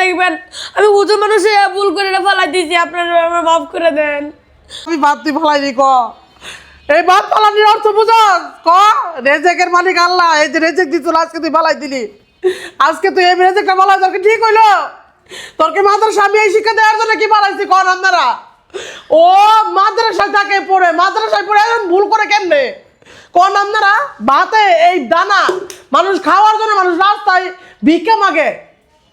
দেখবেন আমি বুঝো মানুষে ভুল করে ফেলাই দিয়েছি, আপনারা আমার মাফ করে দেন। আমি ভাত তুই ফেলাইনি ক এই ভাত ফেলানির অর্থ বুঝস ক রেজেকের মালিক আল্লাহ। এই যে রেজেক দিছিল আজকে তুই ফেলাই দিলি, আজকে তুই এই রেজেকটা ফেলাই তোর কি ঠিক হইলো? তোর কি মাদ্রাসা আমি এই শিক্ষা দেওয়ার জন্য কি ফেলাইছি কন আপনারা? ও মাদ্রাসায় থাকে পড়ে, মাদ্রাসায় পড়ে এরকম ভুল করে কেমনে কন আপনারা? ভাতে এই দানা মানুষ খাওয়ার জন্য মানুষ রাস্তায় ভিক্ষা মাগে,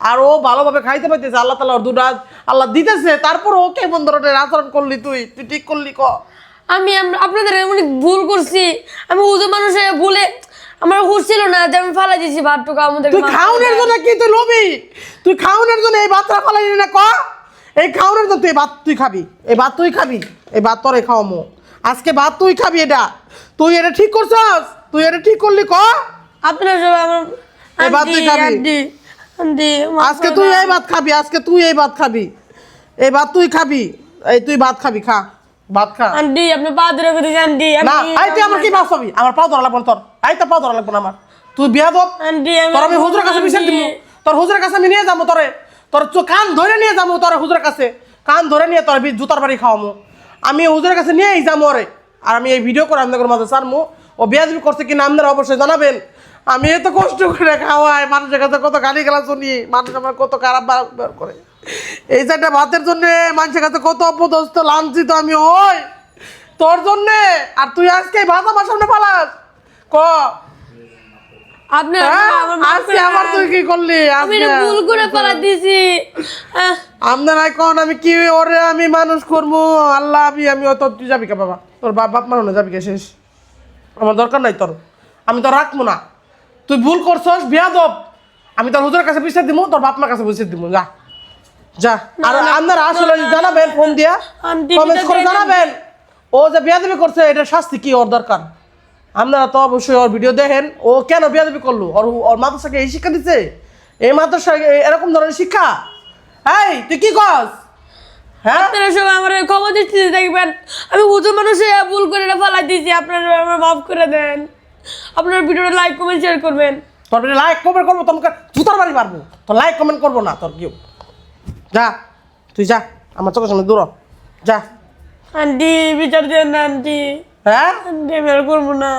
আর ও ভালোভাবে খাইতে পাইতেছে, আল্লাহ তাআলা ওর দুটো আল্লাহ দিতেছে, তারপর ও কেমন ধরনের আচরণ করলি তুই ঠিক করলি ক? আমি আপনাদের অনেক ভুল করছি, আমি বুঝো মানুষে ভুলে আমার হুঁশ ছিল না যে আমি ফেলাই দিয়েছি ভাতটুকু আমাদের। তুই খাওনের জন্য কি তুই লোভী? তুই খাওনের জন্য এই ভাতটা ফেলাইলি না ক? এই খাওনের জন্য তুই ভাত তুই খাবি, এই ভাত তুই খাবি, এই ভাত তোরে খাওয়ামো আজকে, ভাত তুই খাবি। এটা তুই এটা ঠিক করছস? তুই এটা ঠিক করলি ক? আপনারা সবাই আমার এই ভাত তুই খাবি আজকে, তুই এই ভাত খাবি আজকে, তুই এই ভাত খাবি, এই ভাত তুই খাবি, এই তুই ভাত খাবি, খা ভাত খা। আন্টি আপনি পা ধরে করে আন্টি না আই তুই আমার কি ভাত খাবি? আমার পা ধরা লাগবে না তোর, আই তোর পা ধরা লাগবে না আমার। তুই বিয়াদব আন্টি তোর, আমি হুজুরের কাছে বিচার দিব, তোর হুজুরের কাছে আমি নিয়ে যাবো তোরে, তোর কান ধরে নিয়ে যাবো তোর হুজুরের কাছে, কান ধরে নিয়ে তোর জুতার বাড়ি খাওয়ামো আমি হুজুরের কাছে নিয়েই যাবো ওরে। আর আমি এই ভিডিও করে আপনাদের মাঝে ছাড়মু, ও বেয়াদবি করছে কিনা আপনারা অবশ্যই জানাবেন। আমি এত কষ্ট করে খাওয়াই, মানুষের কাছে কত গালি গালা শুনি, মানুষ আমার কত খারাপ ব্যবহার করে, এই যে একটা ভাতের জন্য মানুষের কাছে কত অপদস্থ লাঞ্ছিত আমি হই তোর জন্যে, আর তুই আজকে ভাত আমার সামনে পালাস ক? আজকে আবার তুই কি করলি? আমি ভুল করে ফেলাই দিয়েছি। আপনারা কোন আমি কি ওরে আমি মানুষ করবো? আল্লাহ আমি অত তুই যাবি কে বাবা? তোর বাপ মানুষ যাবি কে? শেষ, আমার দরকার নাই তোর, আমি তো রাখবো না। তুই ভুল করছস বিয়াদব, আমি তোর হুজুরের কাছে বিচার দিব, তোর বাপ মার কাছে বিচার দিব, যা যা। আর আপনারা আসলে জানাবেন, ফোন দিয়া কমেন্ট করে জানাবেন ও যে বিয়াদবি করছে এটার শাস্তি কি ওর দরকার। আপনারা তো অবশ্যই ওর ভিডিও দেখেন, ও কেন বিয়াদবি করলো, ওর মাদ্রাসাকে এই শিক্ষা দিচ্ছে, এই মাদ্রাসায় এরকম ধরনের শিক্ষা? এই তুই কি করস? হ্যাঁ আপনারা সবাই আমার ক্ষমা দৃষ্টিতে দেখবেন আমি বুঝো মানুষে ভুল করে ফেলাই দিয়েছি, আপনারা আমার মাফ করে দেন। আপনার ভিডিওটা লাইক কমেন্ট শেয়ার করবেন। তোর ভিডিও লাইক কমেন্ট করবো, তোমাকে জুতার বাড়ি মারবো, তোর লাইক কমেন্ট করবো না তোর কেউ। যা তুই যা, আমার চোখের সামনে দূর যা। আন্টি বিচার দেন না আন্টি, হ্যাঁ আন্টি আমি আর করবো না।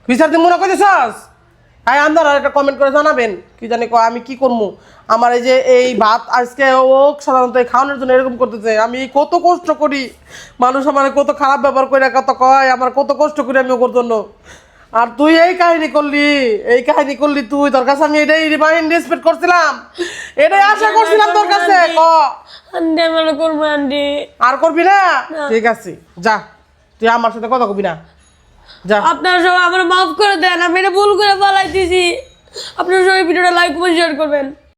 বিচার দিন মনে করতেছস? হ্যাঁ আপনারা একটা কমেন্ট করে জানাবেন কি জানি আমি কি করবো। আমার এই যে এই ভাত আজকে ও সাধারণত এই খাওয়ানোর জন্য এরকম করতেছে, আমি কত কষ্ট করি, মানুষ আমার কত খারাপ ব্যবহার করে কত কয়, আমার কত কষ্ট করি আমি ওর জন্য, আর তুই এই কাহিনী করলি, এই কাহিনী করলি তুই। তোর কাছে আমি এটাই রিমাইন্ড রেসপেক্ট করছিলাম, এটাই আশা করছিলাম তোর কাছে ক? আন্টি আমি আর করবো আন্টি। আর করবি না? ঠিক আছে যা, তুই আমার সাথে কথা কবি না, যা। আপনারা সবাই আমার মাফ করে দেন, আমি এটা ভুল করে ফেলাই দিয়েছি। আপনারা সবাই ভিডিওটা লাইক কমেন্ট শেয়ার করবেন।